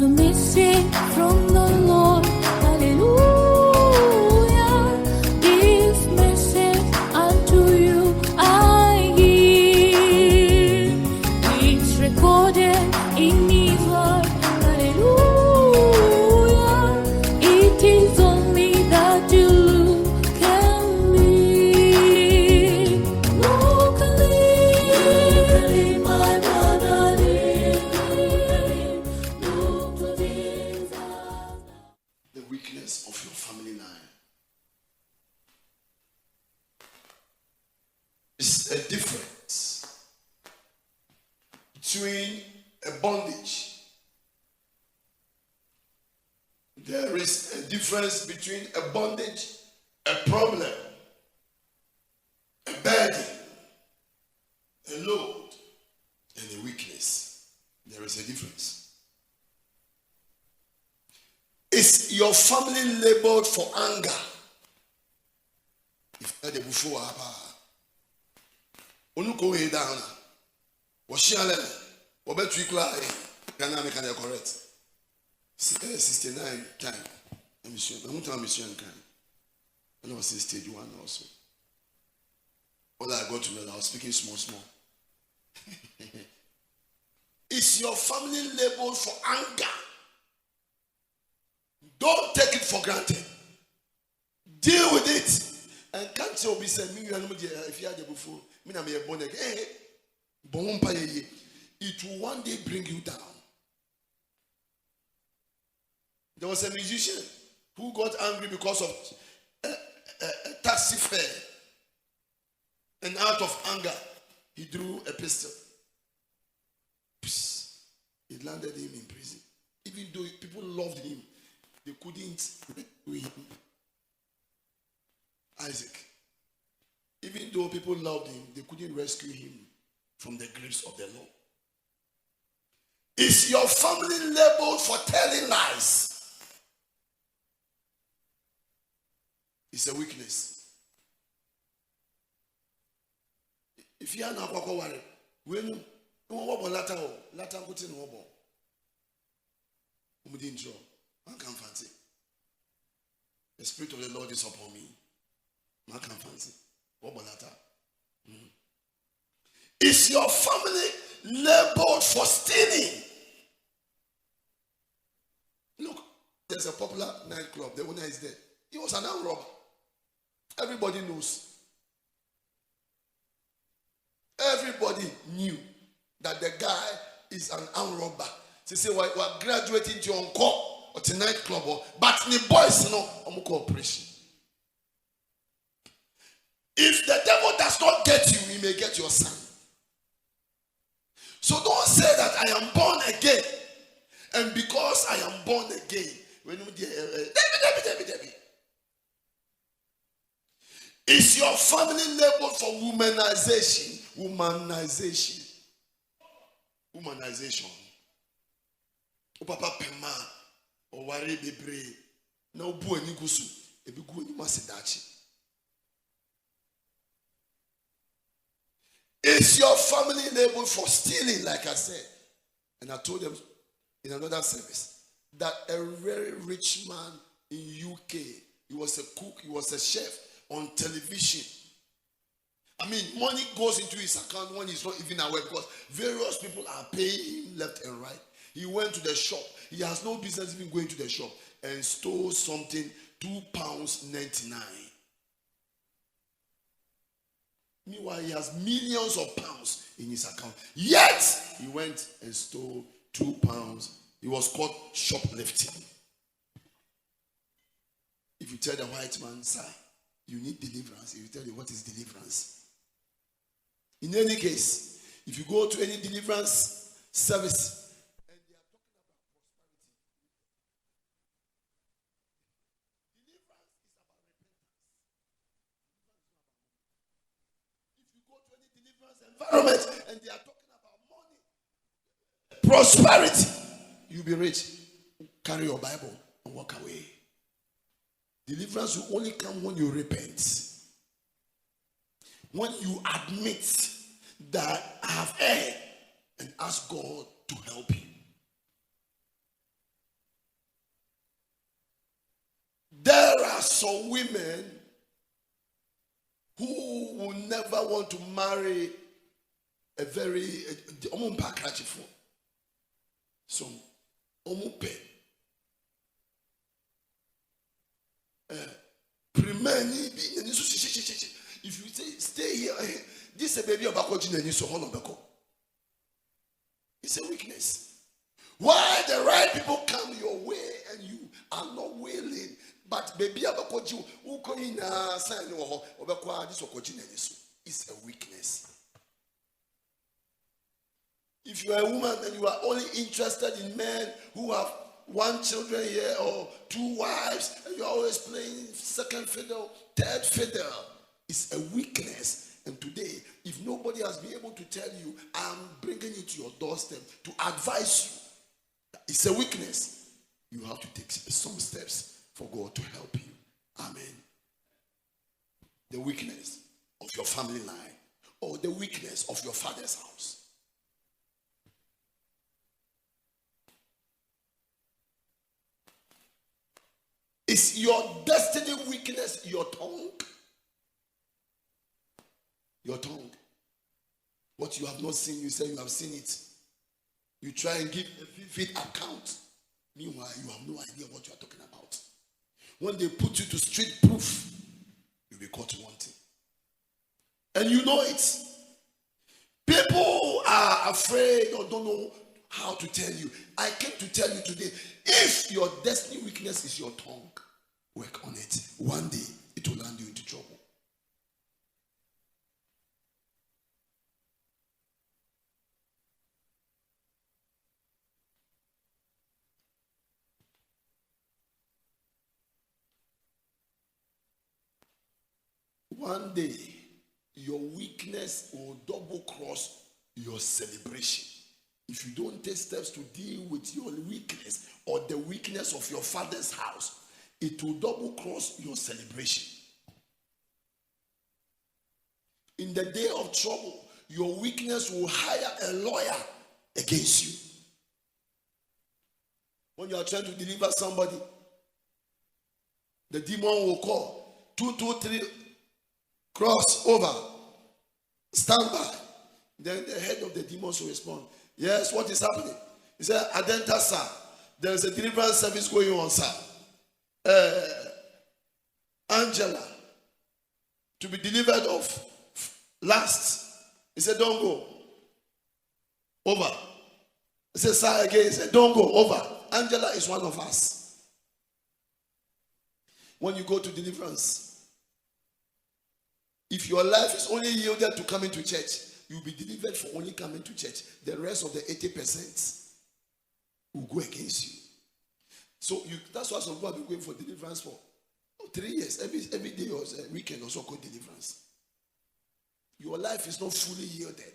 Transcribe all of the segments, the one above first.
a message from the Lord. Hallelujah. This message unto you I give. It's recorded in His word. Hallelujah. It is only that you look and live. Look and live, my brother, live. Look to Jesus. The weakness of your family line. It's a difference between a bondage. There is a difference between a bondage, a problem, a burden, a load, and a weakness. There is a difference. Is your family labeled for anger? If the before Unuko way down. Washiale, Wabetwikla, can correct. 69 time. I'm not mission kind. And I was in stage 1 also. All I got to know, I was speaking small. Is your family labeled for anger? Don't take it for granted. Deal with it. And can't you be saying, if you had it before, it will one day bring you down. There was a musician who got angry because of a taxi fare. And out of anger, he drew a pistol. It landed him in prison. Even though people loved him, they couldn't rescue him. Isaac. Even though people loved him, they couldn't rescue him from the grips of the law. Is your family labeled for telling lies? It's a weakness. If you are not worried, when you want later put in wobble. Man can fancy. The Spirit of the Lord is upon me. Man can fancy. Wobble later. Is your family labeled for stealing? Look, there's a popular nightclub. The owner is there. He was an armed robber. Everybody knows. Everybody knew that the guy is an armed robber. They say, we're graduating to Onko or to nightclub, but the boys know cooperation. If the devil does not get you, he may get your son. So don't say that I am born again. And because I am born again, Debbie. Is your family labeled for womanization? Womanization. O papa pema o ware bebre na obu ani gusu ebigu ani masedachi. Is your family labeled for stealing, like I said? And I told them in another service that a very rich man in UK, he was a cook, he was a chef on television. I mean, money goes into his account when he's not even aware because various people are paying him left and right. He went to the shop. He has no business even going to the shop and stole something, £2.99. Meanwhile, he has millions of pounds in his account. Yet, he went and stole £2. He was caught shoplifting. If you tell the white man, sir, you need deliverance, he will tell you what is deliverance. In any case, if you go to any deliverance service, and they are talking about prosperity, deliverance is about repentance. If you go to any deliverance environment and they are talking about money, prosperity, you'll be rich. Carry your Bible and walk away. Deliverance will only come when you repent. When you admit that I have erred and ask God to help you. some women who will never want to marry a very so if you say stay here, this is a baby of it's a weakness. Why the right people come your way and you are not willing, but baby it's a weakness. If you are a woman and you are only interested in men who have 1 child here or 2 wives, and you're always playing second fiddle, third fiddle, it's a weakness. And today, if nobody has been able to tell you, I'm bringing it to your doorstep to advise you, it's a weakness. You have to take some steps for God to help you. Amen. The weakness of your family line or the weakness of your father's house. Is your destiny weakness your tongue? Your tongue. What you have not seen, you say you have seen it. You try and give a vivid account. Meanwhile, you have no idea what you are talking about. When they put you to street proof, you'll be caught wanting. And you know it. People are afraid or don't know how to tell you. I came to tell you today, if your destiny weakness is your tongue, work on it. One day, it will land you into trouble. One day, your weakness will double cross your celebration. If you don't take steps to deal with your weakness or the weakness of your father's house, it will double cross your celebration. In the day of trouble, your weakness will hire a lawyer against you. When you are trying to deliver somebody, the demon will call 223 cross over, stand by. Then the head of the demons will respond, yes, what is happening? He said, Adenta, sir, there is a deliverance service going on, sir. Angela, to be delivered of last. He said, don't go. Over. He said, sir, again. He said, don't go. Over. Angela is one of us. When you go to deliverance, if your life is only yielded to coming to church, you'll be delivered for only coming to church. The rest of the 80% will go against you. So that's why some people have been going for deliverance for 3 years. Every day or a weekend also called deliverance. Your life is not fully yielded.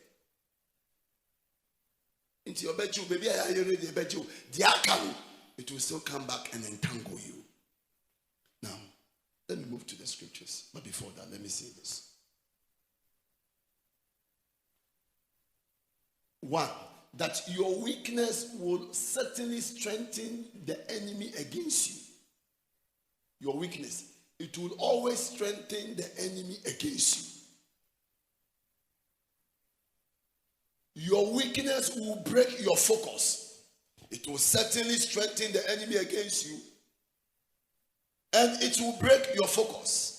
Into your bedroom, baby, I already the bedroom. It will still come back and entangle you. Now, let me move to the scriptures. But before that, let me say this. 1, that your weakness will certainly strengthen the enemy against you. Your weakness, it will always strengthen the enemy against you. Your weakness will break your focus. It will certainly strengthen the enemy against you. And it will break your focus.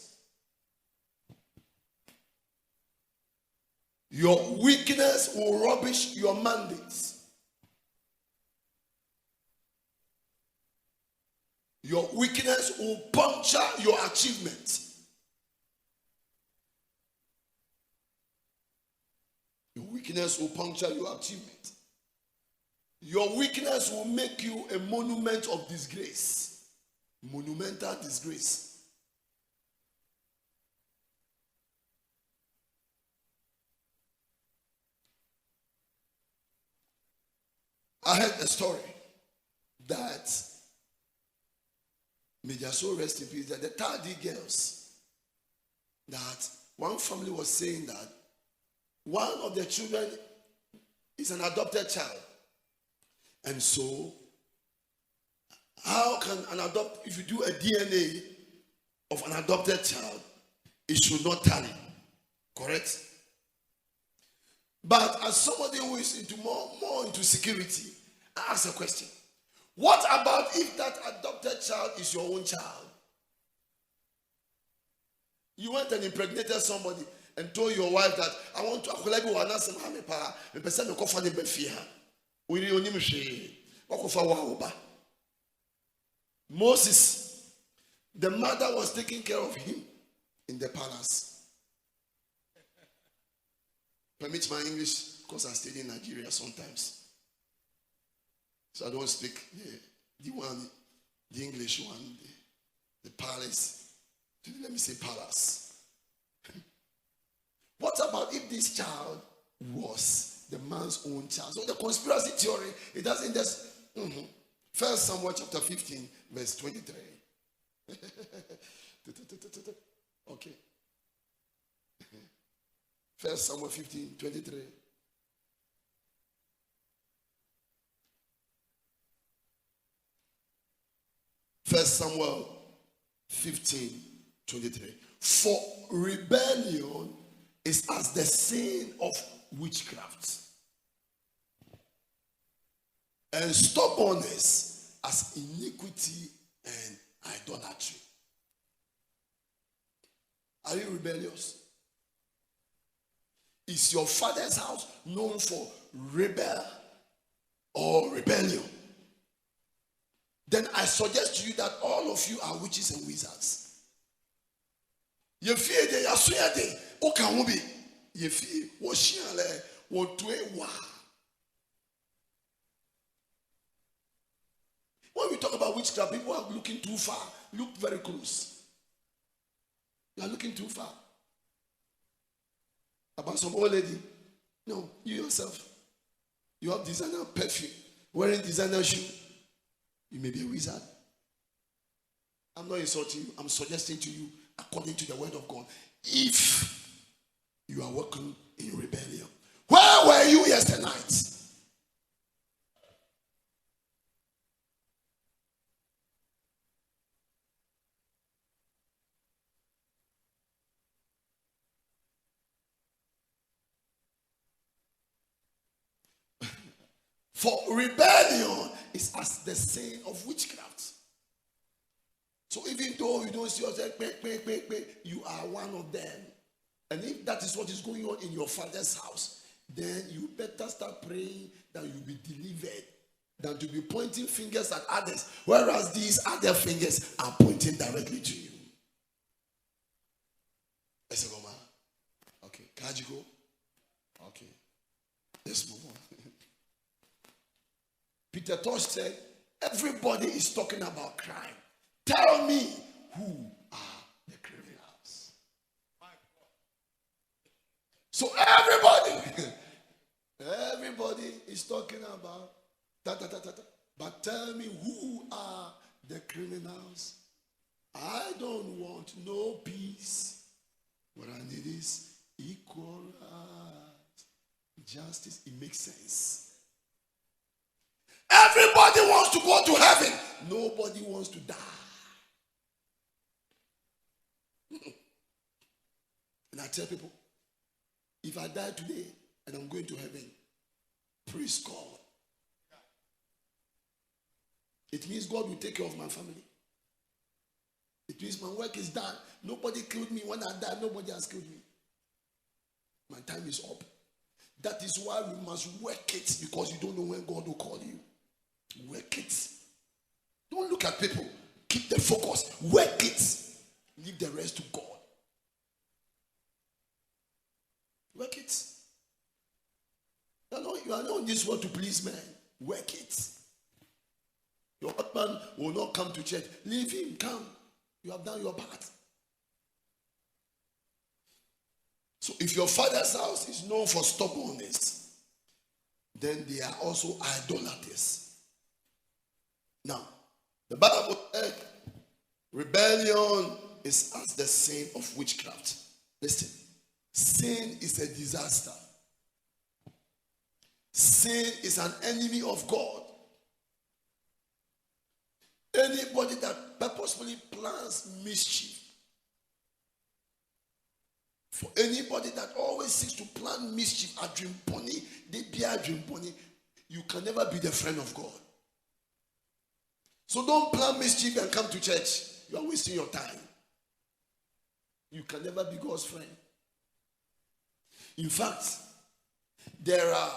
Your weakness will rubbish your mandates. Your weakness will puncture your achievements. Your weakness will puncture your achievement. Your weakness will make you a monument of disgrace. Monumental disgrace. I heard a story that, may their soul rest in peace, that the Tardy girls, that one family was saying that one of their children is an adopted child. And so, how can an if you do a DNA, of an adopted child, it should not tarry. Correct? But as somebody who is into more into security, I ask a question. What about if that adopted child is your own child? You went and impregnated somebody and told your wife that I want to Moses, the mother was taking care of him in the palace. Permit my English because I stayed in Nigeria sometimes. So I don't speak the English one, the palace. Let me say palace. What about if this child was the man's own child? So the conspiracy theory, it doesn't just... First Samuel chapter 15, verse 23. Okay. First Samuel 15, 23. First Samuel 15, 23. For rebellion is as the sin of witchcraft, and stubbornness as iniquity and idolatry. Are you rebellious? Is your father's house known for rebel or rebellion? Then I suggest to you that all of you are witches and wizards. Ye fear de yasuya de okamubi ye fear washiale wotwe wa. When we talk about witchcraft, people are looking too far. Look very close. You are looking too far. About some old lady. No, you yourself. You have designer perfume, wearing designer shoe. You may be a wizard. I'm not insulting you. I'm suggesting to you according to the word of God. If you are working in rebellion, where were you yesterday night? For rebellion is as the sin of witchcraft. So even though you don't see yourself, you are one of them. And if that is what is going on in your father's house, then you better start praying that you'll be delivered than to be pointing fingers at others, whereas these other fingers are pointing directly to you. Okay, can you go? Okay, let's move on. Peter Tosh said, everybody is talking about crime. Tell me who are the criminals. So everybody is talking about but tell me who are the criminals. I don't want no peace. What I need is equal rights, justice. It makes sense. Everybody wants to go to heaven. Nobody wants to die. And I tell people, if I die today and I'm going to heaven, praise God. It means God will take care of my family. It means my work is done. Nobody killed me. When I die, nobody has killed me. My time is up. That is why we must work it, because you don't know when God will call you. Work it. Don't look at people. Keep the focus. Work it. Leave the rest to God. Work it. You are not in this world to please men. Work it. Your husband will not come to church. Leave him. Come. You have done your part. So if your father's house is known for stubbornness, then they are also idolaters. Now, the Bible said rebellion is as the sin of witchcraft. Listen, sin is a disaster. Sin is an enemy of God. Anybody that purposefully plans mischief For anybody that always seeks to plan mischief, a dream pony, they be a dream pony, you can never be the friend of God. So don't plan mischief and come to church. You are wasting your time. You can never be God's friend. In fact, there are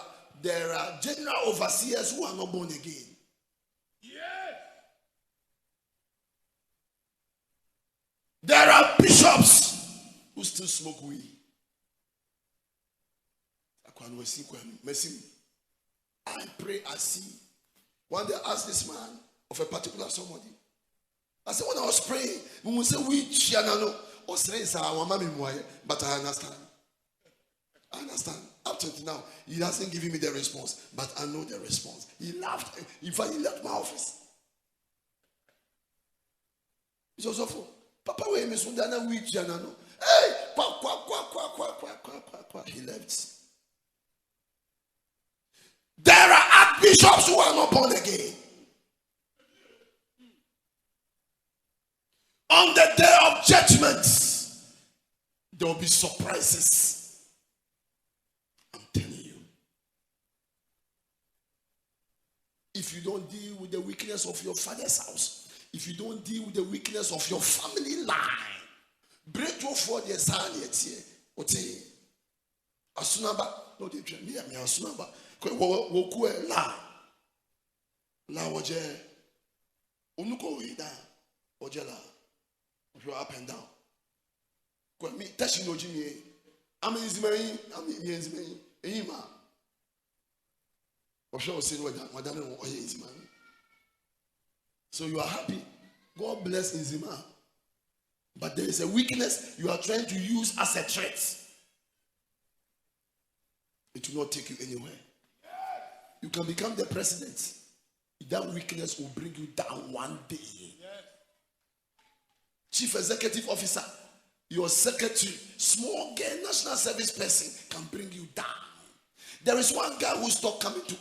general overseers who are not born again. There are bishops who still smoke weed. I pray, I see. One day I asked this man of a particular somebody. I said, when I was praying, we will say, but I understand. I understand. Up to now, he hasn't given me the response, but I know the response. He laughed. In fact, he left my office. It's also for Papa, we miss one dana we janano. Hey, he left. There are archbishops who are not born again. On the day of judgment, there will be surprises. I'm telling you. If you don't deal with the weakness of your father's house, if you don't deal with the weakness of your family line, break through for the son yet here. Ote asunaba no de twa me asunaba wo ku la woje onuko we da oje la go up and down ko mi tashi no jimi am nzimani am nzimani eyima o show say madam o oye nzimani. So you are happy. God bless Nzima. But there is a weakness you are trying to use as a threat. It will not take you anywhere. You can become the president. That weakness will bring you down one day. Chief executive officer, your secretary, small girl, national service person can bring you down. There is one guy who stopped coming to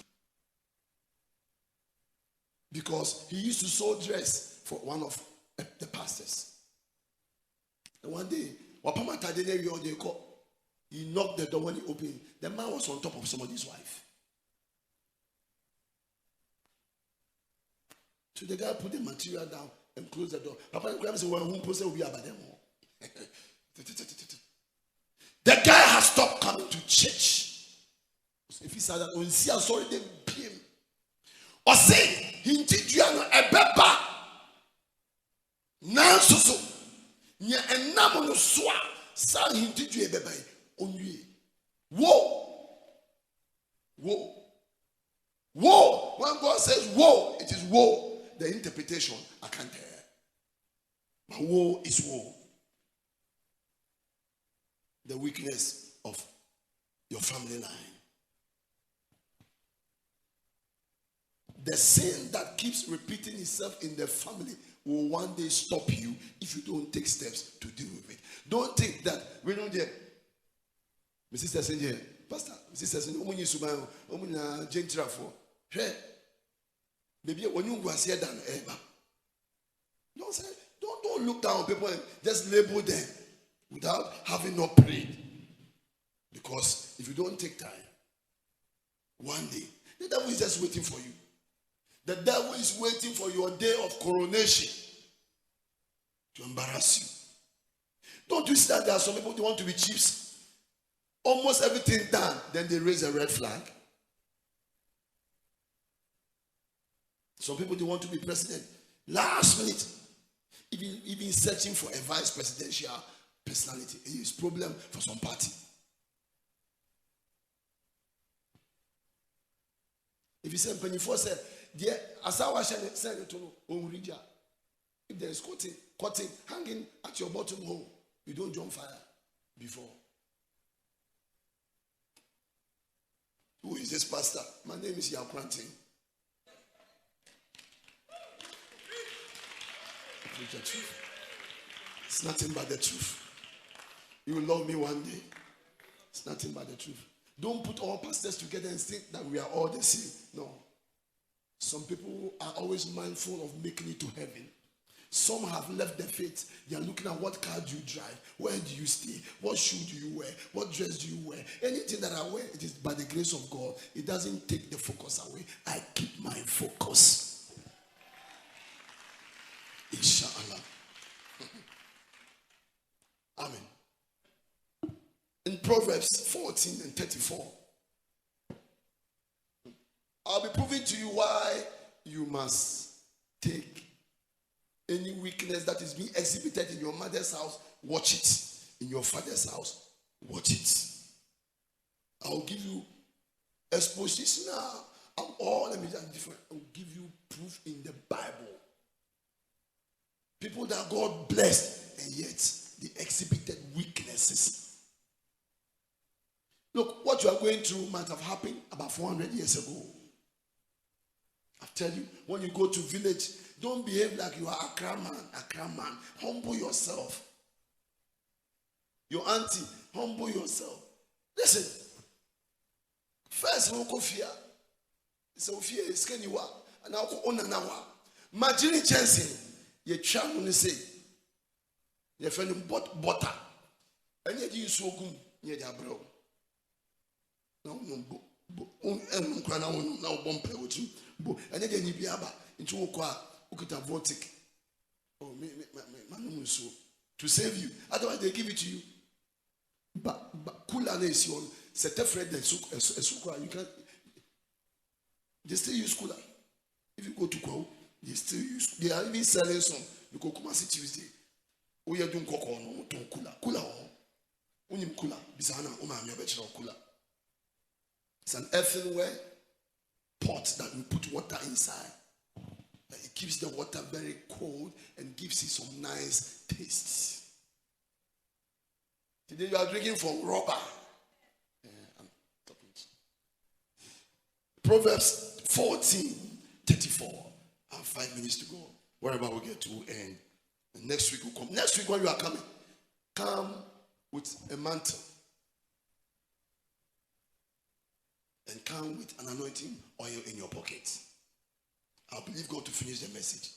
because he used to sew dress for one of the pastors. And one day, he knocked the door when he opened. The man was on top of somebody's wife. So the guy put the material down and closed the door. Papa said, well, who will be about them? The guy has stopped coming to church. If he said that, when he sorry, they beat him. Or say, Hintijuano ebeba Nansusu Nya enamono swa San hintiju ebeba onye. Whoa. When God says woe, it is woe. The interpretation I can't tell. But woe is woe. The weakness of your family line. The sin that keeps repeating itself in the family will one day stop you if you don't take steps to deal with it. Don't think that we don't get. My sister said, "Yeah, Pastor, my sister said, "Omunyi subayo, omunya gentra for." Hey, baby, when you go see that, don't say, don't look down on people and just label them without having not prayed. Because if you don't take time, one day the devil is just waiting for you. The devil is waiting for your day of coronation to embarrass you. Don't you see that there are some people who want to be chiefs? Almost everything done, then they raise a red flag. Some people they want to be president. Last minute, even searching for a vice presidential personality. It is a problem for some party. If you say Penny4 said, dear, as I was saying to Onrija, if there is cotton hanging at your bottom hole, you don't jump fire before. Who is this pastor? My name is Yakrantin. The truth. It's nothing but the truth. You will love me one day. It's nothing but the truth. Don't put all pastors together and think that we are all the same. No. Some people are always mindful of making it to heaven. Some have left the faith. They are looking at what car do you drive, where do you stay, what shoe do you wear, what dress do you wear. Anything that I wear, it is by the grace of God. It doesn't take the focus away. I keep my focus. Inshallah. Amen. In Proverbs 14 and 34, I'll be proving to you why you must take any weakness that is being exhibited in your mother's house, watch it. In your father's house, watch it. I'll give you exposition now. Let me just different. I'll give you proof in the Bible. People that God blessed, and yet they exhibited weaknesses. Look, what you are going through might have happened about 400 years ago. I tell you, when you go to village, don't behave like you are Accra man. Humble yourself. Your auntie, humble yourself. Listen. First, no fear. So fear is can you walk, and now go on and now. Imagine chance. You try to say, you find butter, and yet you so good, you are bro. No, now bomb play with you. And then you be aba into Okuta Vortic. Oh, to save you. Otherwise, they give it to you. But cooler is your set a friend and you can't. They still use cooler. If you go to Kwao, they still use. They are even selling some. You go Kumasi Tuesday. We are doing cocoa no cooler. Unim cooler. Bisana umami abechira cooler. It's an earthenware pot that we put water inside. It keeps the water very cold and gives it some nice taste. Today you are drinking from rubber. I'm talking. Proverbs 14:34. I have 5 minutes to go. Wherever we get to end. And next week will come. Next week when you are coming, come with a mantle. And come with an anointing oil in your pocket. I believe God to finish the message.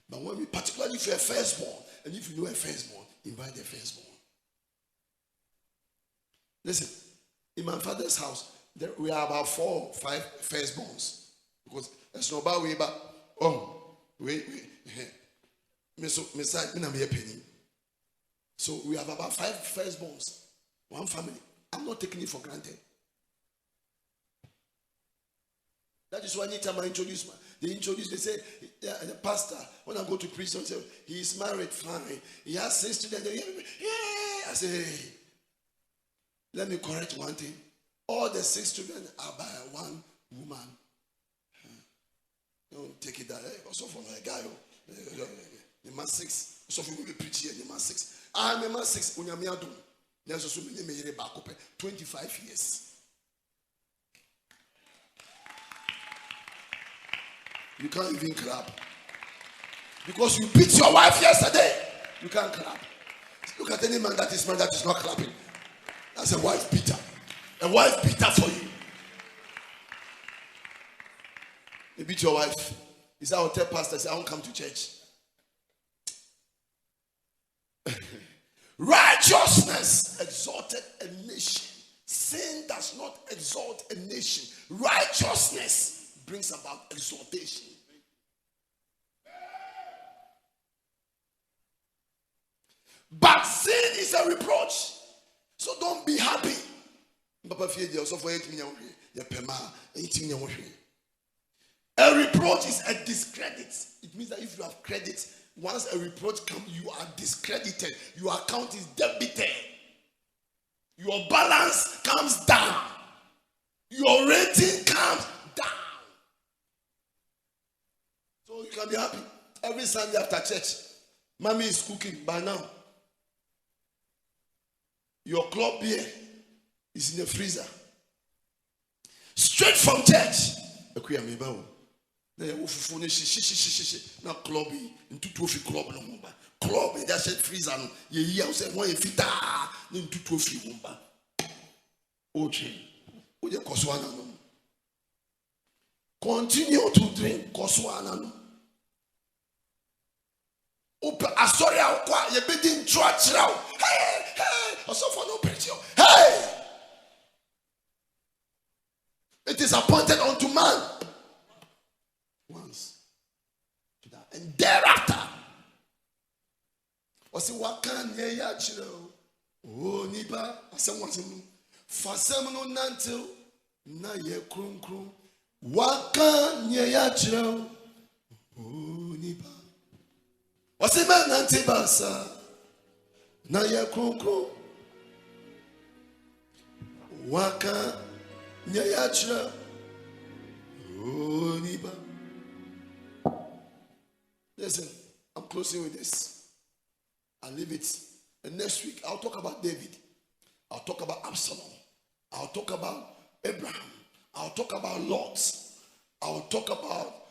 But when we, particularly if you're a firstborn, and if you know a firstborn, invite the firstborn. Listen, in my father's house, we are about 4 or 5 firstborns. Because it's not about way back. So we have about 5 firstborns. One family. I'm not taking it for granted. That is why anytime I introduce, they say, yeah, the pastor, when I go to preach, they say, he is married, fine. He has 6 students. Yeah. I say, hey, let me correct one thing. All the 6 students are by one woman. Don't take it that way. Also from a guy. The man 6. So for me preach here, the man 6. I'm a man 6. There's also many 25 years. You can't even clap. Because you beat your wife yesterday. You can't clap. Look at any man that is not clapping. That's a wife beater. A wife beater for you. You beat your wife. Is that hotel pastor say, I won't come to church. Righteousness exalted a nation. Sin does not exalt a nation. Righteousness brings about exaltation. But sin is a reproach. So don't be happy. A reproach is a discredit. It means that if you have credit, once a reproach comes, you are discredited. Your account is debited. Your balance comes down. Your rating comes down. So you can be happy. Every Sunday after church, mommy is cooking by now. Your club beer is in the freezer. Straight from church. Now clubby into trophy club no more. Club in that freezer no. Ye say one fita into trophy wumba. Oche. Oje koswana no. Continue to drink koswana no. Open asori akwa ye be di ntro achira o. Hey, also for no preach. Hey! It is appointed unto man once to die, and thereafter. Wasi wakan ye ya chira o. Oh nipa asem wasem. Fasem no nantil na ye krum krum. Wakan ye ya chira o. Oh nipa. Wasi man nantil basa na ye krum krum. Wakan Nyayachra, oh niba. Listen, I'm closing with this. I'll leave it. And next week, I'll talk about David. I'll talk about Absalom. I'll talk about Abraham. I'll talk about Lot. I'll talk about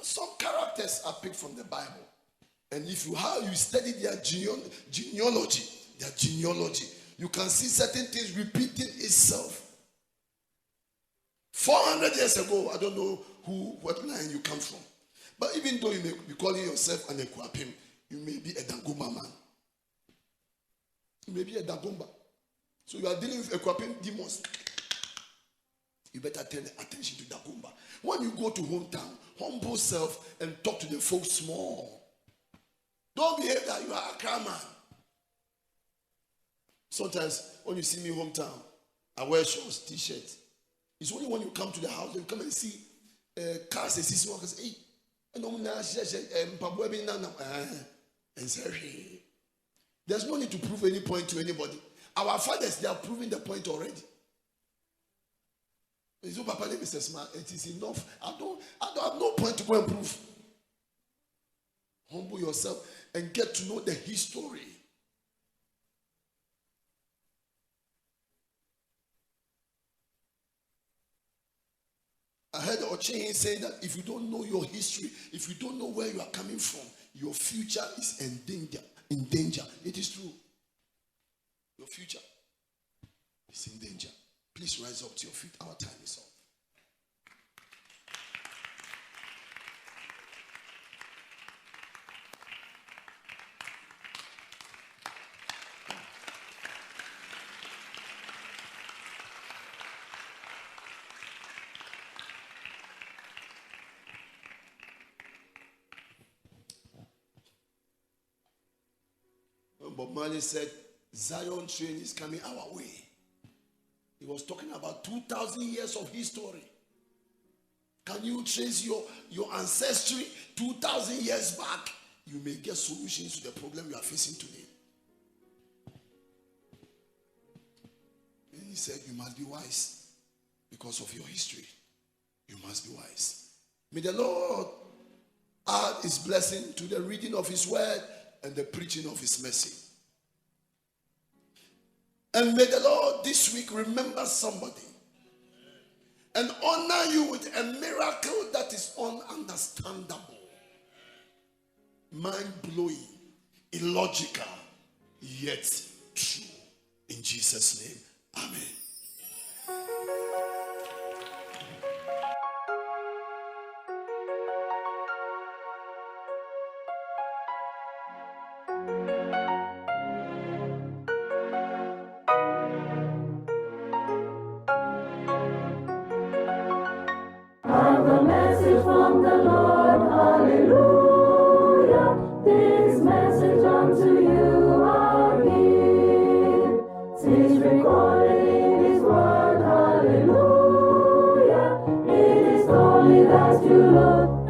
some characters I picked from the Bible. And if you study their genealogy, you can see certain things repeating itself. 400 years ago, I don't know what line you come from. But even though you may be calling yourself an Ekwapim, you may be a Dagomba man. You may be a Dagomba. So you are dealing with Ekwapim demons. You better turn attention to Dagomba. When you go to hometown, humble self and talk to the folks small. Don't behave that you are a Accra man. Sometimes when you see me hometown, I wear shorts, t-shirts. It's only when you come to the house, you come and see cars and see workers. Hey, there's no need to prove any point to anybody. Our fathers, they are proving the point already. It's no Papa Mr. Smart. It is enough. I don't have no point to go and prove. Humble yourself and get to know the history. I heard Ochin saying that if you don't know your history, if you don't know where you are coming from, your future is in danger. It is true. Your future is in danger. Please rise up to your feet. Our time is up. Bob Marley said, Zion train is coming our way. He was talking about 2,000 years of history. Can you trace your ancestry 2,000 years back? You may get solutions to the problem you are facing today. And he said, you must be wise because of your history. You must be wise. May the Lord add his blessing to the reading of his word and the preaching of his mercy. And may the Lord this week remember somebody and honor you with a miracle that is ununderstandable, mind-blowing, illogical, yet true. In Jesus' name, amen. From the Lord, hallelujah. This message unto you I'll give. 'Tis recorded in his word, hallelujah. It is only that you look